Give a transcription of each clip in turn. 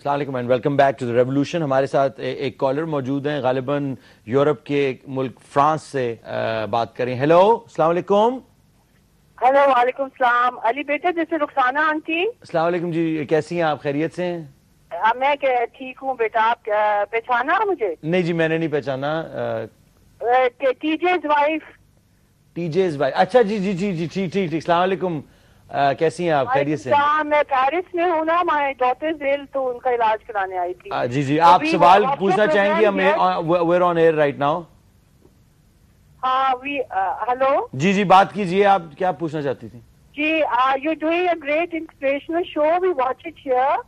السلام علیکم and welcome back to the revolution. ہمارے ساتھ ایک کالر موجود ہیں, غالباً یورپ کے ایک ملک فرانس سے بات کریں. ہیلو, السلام علیکم. ہیلو, وعلیکم السلام. علی بیٹا, جیسے رخسانہ آنٹی. السلام علیکم جی, کیسی ہیں آپ؟ خیریت سے ہیں؟ میں ٹھیک ہوں بیٹا. آپ پہچانا مجھے؟ نہیں جی, میں نے نہیں پہچانا. T G's wife. T G's wife, اچھا جی جی جی جی, ٹھیک ٹھیک ٹھیک. السلام علیکم, کیسی ہیں آپ؟ خیریت سے؟ میں پیرس میں ہوں نا, مائی ڈاٹرز ایل, تو ان کا علاج کرانے آئی تھی. جی جی, آپ سوال پوچھنا چاہیں گے؟ We're on air right now. ہاں, ہلو جی جی, بات کیجئے. آپ کیا پوچھنا چاہتی تھی؟ جی, you doing a great inspirational show. We watch it here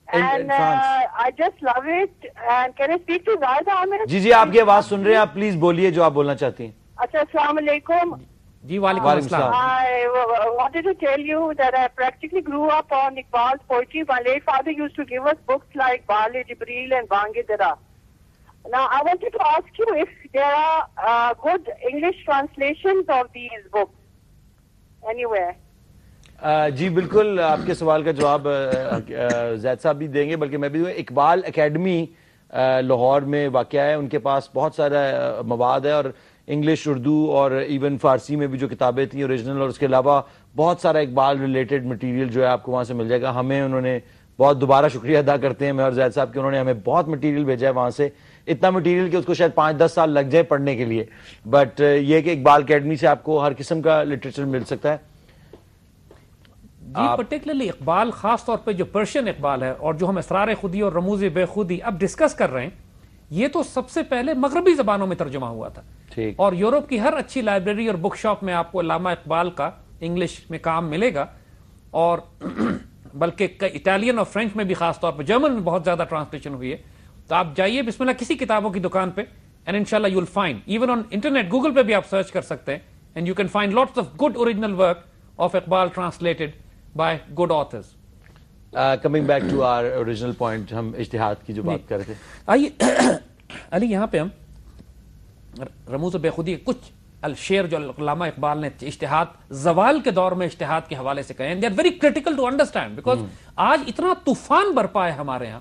and I just love it. And can I speak to Zahid Ahmed? جی جی, آپ کی آواز سن رہے ہیں, آپ پلیز بولیے جو آپ بولنا چاہتی ہیں. اچھا, السلام علیکم. جی وعلیکم السلام. I wanted to tell you that I practically grew up on Iqbal's poetry. My late father used to give us books like Bale Jibreel and Bange Dara. Now I wanted to ask you if there are good English translations of these books anywhere. جی بالکل, آپ کے سوال کا جواب زید صاحب بھی دیں گے, بلکہ میں بھی. اقبال اکیڈمی لاہور میں واقع ہے, ان کے پاس بہت سارا مواد ہے, اور انگلش, اردو اور ایون فارسی میں بھی جو کتابیں تھیں اوریجنل, اور اس کے علاوہ بہت سارا اقبال ریلیٹڈ مٹیریل جو ہے آپ کو وہاں سے مل جائے گا. ہمیں انہوں نے بہت دوبارہ شکریہ ادا کرتے ہیں میں اور زید صاحب کہ انہوں نے ہمیں بہت مٹیریل بھیجا ہے وہاں سے, اتنا مٹیریل کہ اس کو شاید 5-10 سال لگ جائے پڑھنے کے لیے. بٹ یہ کہ اقبال اکیڈمی سے آپ کو ہر قسم کا لٹریچر مل سکتا ہے. جی پرٹیکولرلی اقبال, خاص طور پہ جو پرشین اقبال ہے اور جو ہم اسرار خودی اور رموز بے خودی اب ڈسکس کر رہے ہیں, یہ تو سب سے پہلے مغربی زبانوں میں ترجمہ ہوا تھا. اور یورپ کی ہر اچھی لائبریری اور بک شاپ میں آپ کو علامہ اقبال کا انگلش میں کام ملے گا, اور بلکہ اٹالین اور فرینچ میں بھی, خاص طور پہ جرمن میں بہت زیادہ ٹرانسلیشن ہوئی ہے. تو آپ جائیے بسم اللہ کسی کتابوں کی دکان پہ, اینڈ انشاءاللہ you will find, even on internet, Google پہ بھی آپ سرچ کر سکتے ہیں, and you can find lots of good original work of Iqbal translated by good authors. Coming back to our original point, ہم اجتہاد کی جو بات کر رہے تھے. آئیے علی, یہاں پہ ہم رموز بے خودی کچھ الشعر جو علامہ اقبال نے اجتہاد زوال کے دور میں اجتہاد کے حوالے سے کہے ہیں, they are very critical to understand because آج اتنا طوفان برپا ہے ہمارے ہاں.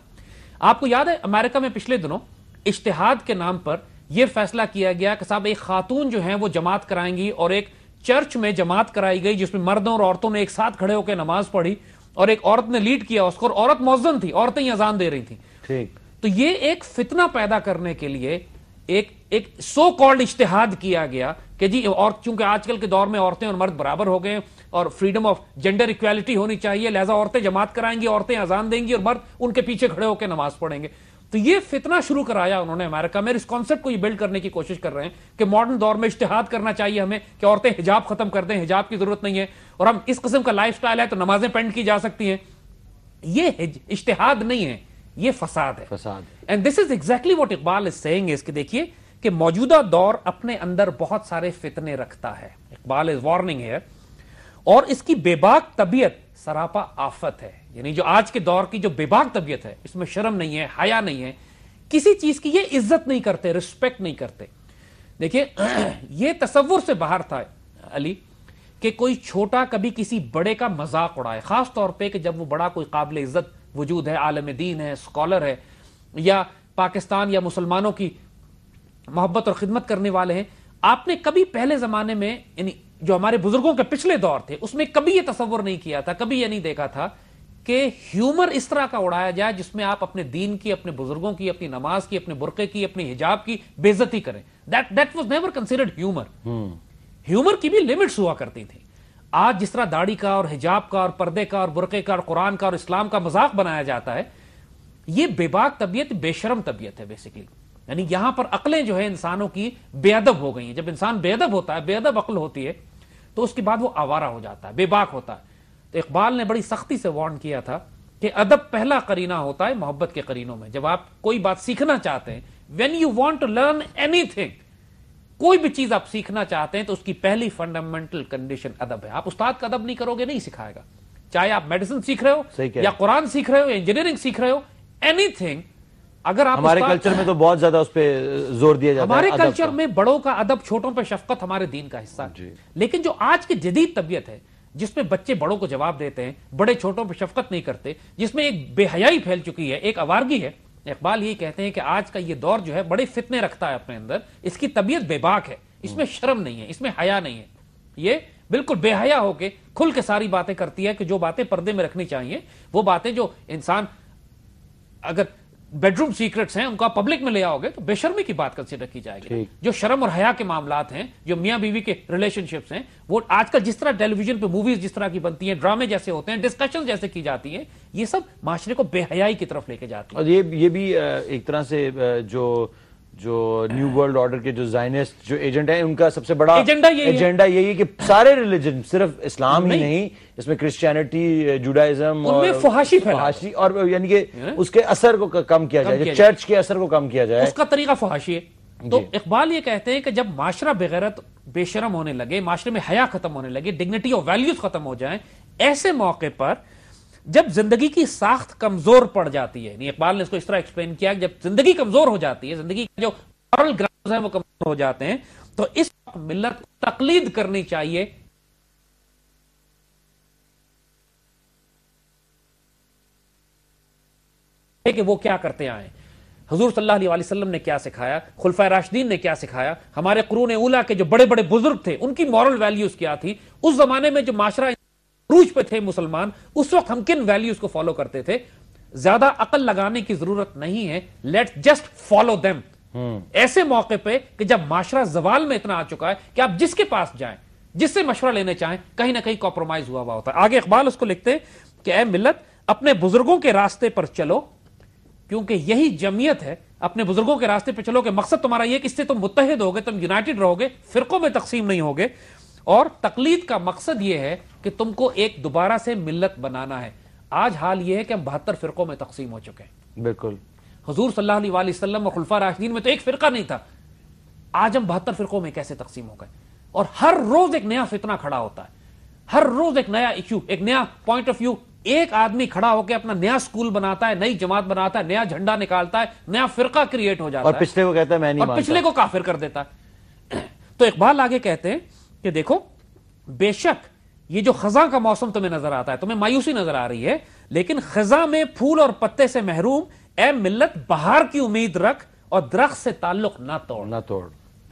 آپ کو یاد ہے امریکہ میں پچھلے دنوں اجتہاد کے نام پر یہ فیصلہ کیا گیا کہ صاحب ایک خاتون جو ہیں وہ جماعت کرائیں گی, اور ایک چرچ میں جماعت کرائی گئی جس میں مردوں اور عورتوں نے ایک ساتھ کھڑے ہو کے نماز پڑھی, اور ایک عورت نے لیڈ کیا اس کو, اور عورت مؤذن تھی, عورتیں ہی اذان دے رہی تھیں. تو یہ ایک فتنہ پیدا کرنے کے لیے ایک سو کالڈ اجتہاد کیا گیا کہ جی, اور چونکہ آج کل کے دور میں عورتیں اور مرد برابر ہو گئے اور فریڈم آف جینڈر ایکویلٹی ہونی چاہیے, لہذا عورتیں جماعت کرائیں گی, عورتیں اذان دیں گی, اور مرد ان کے پیچھے کھڑے ہو کے نماز پڑھیں گے. تو یہ فتنہ شروع کرایا انہوں نے امریکہ میں. اس کانسیپٹ کو یہ بلڈ کرنے کی کوشش کر رہے ہیں کہ ماڈرن دور میں اجتہاد کرنا چاہیے ہمیں, کہ عورتیں حجاب ختم کر دیں, حجاب کی ضرورت نہیں ہے, اور ہم اس قسم کا لائف سٹائل ہے تو نمازیں پینٹ کی جا سکتی ہیں. یہ اجتہاد نہیں ہے, یہ فساد ہے. And this is exactly what Iqbal is saying is کہ دیکھیے کہ موجودہ دور اپنے اندر بہت سارے فتنے رکھتا ہے. اقبال از وارننگ ہیئر, اور اس کی بے باک طبیعت سراپا آفت ہے. یعنی جو آج کے دور کی جو بے باک طبیعت ہے, اس میں شرم نہیں ہے, حیا نہیں ہے, کسی چیز کی یہ عزت نہیں کرتے, رسپیکٹ نہیں کرتے. دیکھیے یہ تصور سے باہر تھا علی کہ کوئی چھوٹا کبھی کسی بڑے کا مذاق اڑائے, خاص طور پہ کہ جب وہ بڑا کوئی قابل عزت وجود ہے, عالم دین ہے, اسکالر ہے, یا پاکستان یا مسلمانوں کی محبت اور خدمت کرنے والے ہیں. آپ نے کبھی پہلے زمانے میں, یعنی جو ہمارے بزرگوں کے پچھلے دور تھے, اس میں کبھی یہ تصور نہیں کیا تھا, کبھی یہ نہیں دیکھا تھا کہ ہیومر اس طرح کا اڑایا جائے جس میں آپ اپنے دین کی, اپنے بزرگوں کی, اپنی نماز کی, اپنے برقعے کی, اپنی حجاب کی بے عزتی کریں. That was never considered humor. Humour کی بھی لمٹس ہوا کرتی تھی. آج جس طرح داڑھی کا اور حجاب کا اور پردے کا اور برقعے کا اور قرآن کا اور اسلام کا مذاق بنایا جاتا ہے, یہ بے باک طبیعت بے شرم طبیعت ہے بیسیکلی. یعنی یہاں پر عقلیں جو ہے انسانوں کی بے ادب ہو گئی ہیں. جب انسان بے ادب ہوتا ہے, بے ادب عقل ہوتی ہے, تو اس کے بعد وہ آوارہ ہو جاتا ہے, بے باک ہوتا ہے. تو اقبال نے بڑی سختی سے وارن کیا تھا کہ ادب پہلا قرینہ ہوتا ہے محبت کے قرینوں میں. جب آپ کوئی بات سیکھنا چاہتے ہیں, when you want to learn anything, کوئی بھی چیز آپ سیکھنا چاہتے ہیں, تو اس کی پہلی فنڈامنٹل کنڈیشن ادب ہے. آپ استاد کا ادب نہیں کرو گے, نہیں سکھائے گا. چاہے آپ میڈیسن سیکھ رہے ہو, یا قرآن سیکھ رہے ہو, یا انجینئرنگ سیکھ رہے ہو, اینی تھنگ. اگر آپ ہمارے کلچر میں تو بہت زیادہ اس پہ زور دیا جاتا ہے. ہمارے کلچر میں بڑوں کا ادب, چھوٹوں پہ شفقت ہمارے دین کا حصہ ہے. لیکن جو آج کی جدید طبیعت ہے, جس میں بچے بڑوں کو جواب دیتے ہیں, بڑے چھوٹوں پہ شفقت نہیں کرتے, جس میں ایک بے حیائی پھیل چکی ہے, ایک آوارگی ہے. اقبال یہ کہتے ہیں کہ آج کا یہ دور جو ہے بڑے فتنے رکھتا ہے اپنے اندر, اس کی طبیعت بے باک ہے, اس میں شرم نہیں ہے, اس میں حیا نہیں ہے, یہ بالکل بے حیا ہو کے کھل کے ساری باتیں کرتی ہے کہ جو باتیں پردے میں رکھنی چاہیے, وہ باتیں جو انسان اگر بیڈ روم سیکرٹس ہیں ان کو آپ پبلک میں لے آؤ گے تو بے شرمی کی بات کنسیڈر کی جائے گی. جو شرم اور حیا کے معاملات ہیں, جو میاں بیوی کے ریلیشن شپس ہیں, وہ آج کل جس طرح ٹیلی ویژن پہ موویز جس طرح کی بنتی ہیں, ڈرامے جیسے ہوتے ہیں, ڈسکشن جیسے کی جاتی ہیں, یہ سب معاشرے کو بے حیائی کی طرف لے کے جاتی ہیں. اور یہ بھی ایک طرح سے جو نیو ورلڈ آرڈر کے جو زائنسٹ جو ایجنٹ ہیں, ان کا سب سے بڑا ایجنڈا یہی ہے کہ سارے ریلیجن, صرف اسلام ہی نہیں, اس میں کرسچینٹی, جوڈائزم اور فحاشی, اور یعنی کہ اس کے اثر کو کم کیا جائے, چرچ کے اثر کو کم کیا جائے, اس کا طریقہ فحاشی ہے. تو اقبال یہ کہتے ہیں کہ جب معاشرہ بغیرت بے شرم ہونے لگے, معاشرے میں حیا ختم ہونے لگے, ڈگنیٹی اور ویلیوز ختم ہو جائیں, ایسے موقع پر جب زندگی کی ساخت کمزور پڑ جاتی ہے, یعنی اقبال نے اس کو اس طرح ایکسپلین کیا کہ جب زندگی کمزور ہو جاتی ہے, زندگی کے جو مورل گراؤنڈز ہیں وہ کمزور ہو جاتے ہیں, تو اس وقت ملت کو تقلید کرنی چاہیے کہ وہ کیا کرتے آئے. حضور صلی اللہ علیہ وسلم نے کیا سکھایا, خلفائے راشدین نے کیا سکھایا, ہمارے قرون اولیٰ کے جو بڑے بڑے بزرگ تھے ان کی مورل ویلیوز کیا تھی, اس زمانے میں جو معاشرہ عروج پہ تھے مسلمان, اس وقت ہم کن ویلیوز کو فالو کرتے تھے. زیادہ عقل لگانے کی ضرورت نہیں ہے, لیٹ جسٹ فالو دیم. ایسے موقع پہ کہ جب معاشرہ زوال میں اتنا آ چکا ہے کہ آپ جس کے پاس جائیں, جس سے مشورہ لینے چاہیں, کہیں نہ کہیں کمپرومائز ہوا ہوتا ہے. آگے اقبال اس کو لکھتے ہیں کہ اے ملت, اپنے بزرگوں کے راستے پر چلو, کیونکہ یہی جمعیت ہے. اپنے بزرگوں کے راستے پہ چلو کہ مقصد تمہارا یہ کہ اس سے تم متحد ہوگے, تم یونائٹڈ رہو گے, فرقوں میں تقسیم نہیں ہوگے. اور تقلید کا مقصد یہ ہے کہ تم کو ایک دوبارہ سے ملت بنانا ہے. آج حال یہ ہے کہ ہم 72 فرقوں میں تقسیم ہو چکے ہیں. بالکل. حضور صلی اللہ علیہ وسلم اور خلفاء راشدین میں تو ایک فرقہ نہیں تھا, آج ہم 72 فرقوں میں کیسے تقسیم ہو گئے. اور ہر روز ایک نیا فتنہ کھڑا ہوتا ہے, ہر روز ایک نیا ایشو, ایک نیا پوائنٹ آف ویو. ایک آدمی کھڑا ہو کے اپنا نیا سکول بناتا ہے, نئی جماعت بناتا ہے, نیا جھنڈا نکالتا ہے, نیا فرقہ کریٹ ہو جاتا ہے, اور پچھلے کو کہتا ہے میں نہیں مانتا, اور پچھلے کو کافر کر دیتا ہے. تو اقبال آگے کہتے ہیں کہ دیکھو, بے شک یہ جو خزاں کا موسم تمہیں نظر آتا ہے, تمہیں مایوسی نظر آ رہی ہے, لیکن خزاں میں پھول اور پتے سے محروم, اے ملت بہار کی امید رکھ اور درخت سے تعلق نہ توڑ.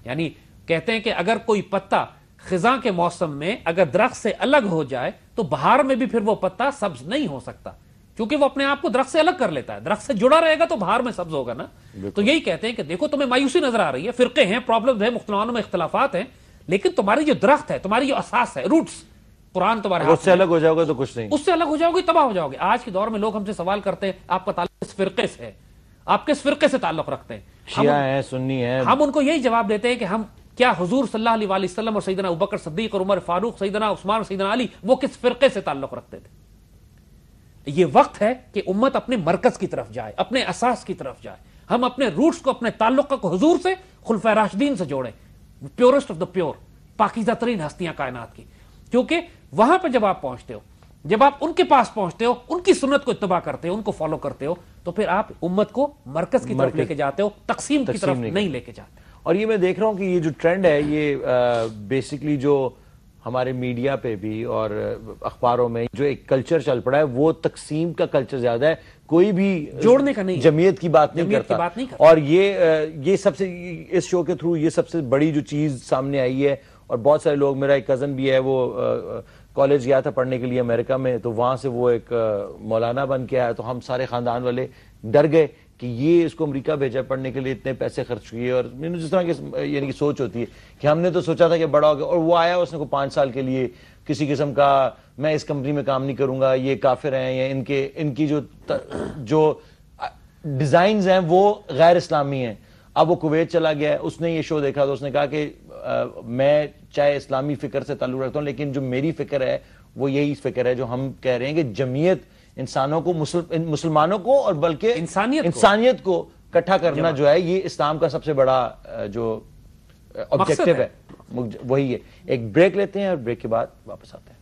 یعنی کہتے ہیں کہ اگر کوئی پتا خزاں کے موسم میں اگر درخت سے الگ ہو جائے تو بہار میں بھی پھر وہ پتا سبز نہیں ہو سکتا, کیونکہ وہ اپنے آپ کو درخت سے الگ کر لیتا ہے. درخت سے جڑا رہے گا تو بہار میں سبز ہوگا نا. تو یہی کہتے ہیں کہ دیکھو تمہیں مایوسی نظر آ رہی ہے, فرقے ہیں, پرابلمز ہیں, مختلفوں میں اختلافات ہیں, لیکن تمہاری جو درخت ہے, تمہاری جو اساس ہے, روٹس, قرآن تمہارے ہاتھ, اس سے الگ ہو جاؤ گے تو کچھ نہیں, اس سے الگ ہو جاؤ گے تباہ ہو جاؤ گے. آج کے دور میں لوگ ہم سے سوال کرتے ہیں آپ کا تعلق کس فرقے سے ہے, آپ کس فرقے سے تعلق رکھتے ہیں, شیعہ ہیں, سنی ہیں. ہم ان کو یہی جواب دیتے ہیں کہ ہم کیا حضور صلی اللہ علیہ وسلم اور سیدنا ابوبکر صدیق اور عمر فاروق, سیدنا عثمان اور سیدنا علی, وہ کس فرقے سے تعلق رکھتے تھے. یہ وقت ہے کہ امت اپنے مرکز کی طرف جائے, اپنے اساس کی طرف جائے. ہم اپنے روٹس کو, اپنے تعلق کو حضور سے, خلفائے راشدین سے جوڑیں, پیورسٹ آف دا پیور, پاکیزہ ترین ہستیاں کائنات کی. کیونکہ وہاں پہ جب آپ پہنچتے ہو, جب آپ ان کے پاس پہنچتے ہو, ان کی سنت کو اتباع کرتے ہو, ان کو فالو کرتے ہو, تو پھر آپ امت کو مرکز کی طرف لے کے جاتے ہو, تقسیم کی طرف نہیں لے کے جاتے. اور یہ میں دیکھ رہا ہوں کہ یہ جو ٹرینڈ ہے, یہ بیسیکلی جو ہمارے میڈیا پہ بھی اور اخباروں میں جو ایک کلچر چل پڑا ہے, وہ تقسیم کا کلچر زیادہ ہے, کوئی بھی جوڑنے کا نہیں, جمعیت کی بات نہیں کرتا. اور یہ سب سے, اس شو کے تھرو یہ سب سے بڑی جو چیز سامنے آئی ہے. اور بہت سارے لوگ, میرا ایک کزن بھی ہے, وہ کالج گیا تھا پڑھنے کے لیے امریکہ میں, تو وہاں سے وہ ایک مولانا بن کے آیا, تو ہم سارے خاندان والے ڈر گئے کہ یہ اس کو امریکہ بھیجا پڑھنے کے لیے, اتنے پیسے خرچ کیے. اور جس طرح کی یعنی کہ سوچ ہوتی ہے کہ ہم نے تو سوچا تھا کہ بڑا ہو گیا, اور وہ آیا, اس نے کو 5 سال کے لیے کسی قسم کا میں اس کمپنی میں کام نہیں کروں گا, یہ کافر ہیں, یا ان کی جو ڈیزائنز ہیں وہ غیر اسلامی ہیں. اب وہ کویت چلا گیا ہے, اس نے یہ شو دیکھا تو اس نے کہا کہ میں چاہے اسلامی فکر سے تعلق رکھتا ہوں, لیکن جو میری فکر ہے وہ یہی فکر ہے جو ہم کہہ رہے ہیں کہ جمعیت انسانوں کو, مسلمانوں کو, اور بلکہ انسانیت کو اکٹھا کرنا جو ہے, یہ اسلام کا سب سے بڑا جو آبجیکٹو ہے, وہی ہے. ایک بریک لیتے ہیں اور بریک کے بعد واپس آتے ہیں.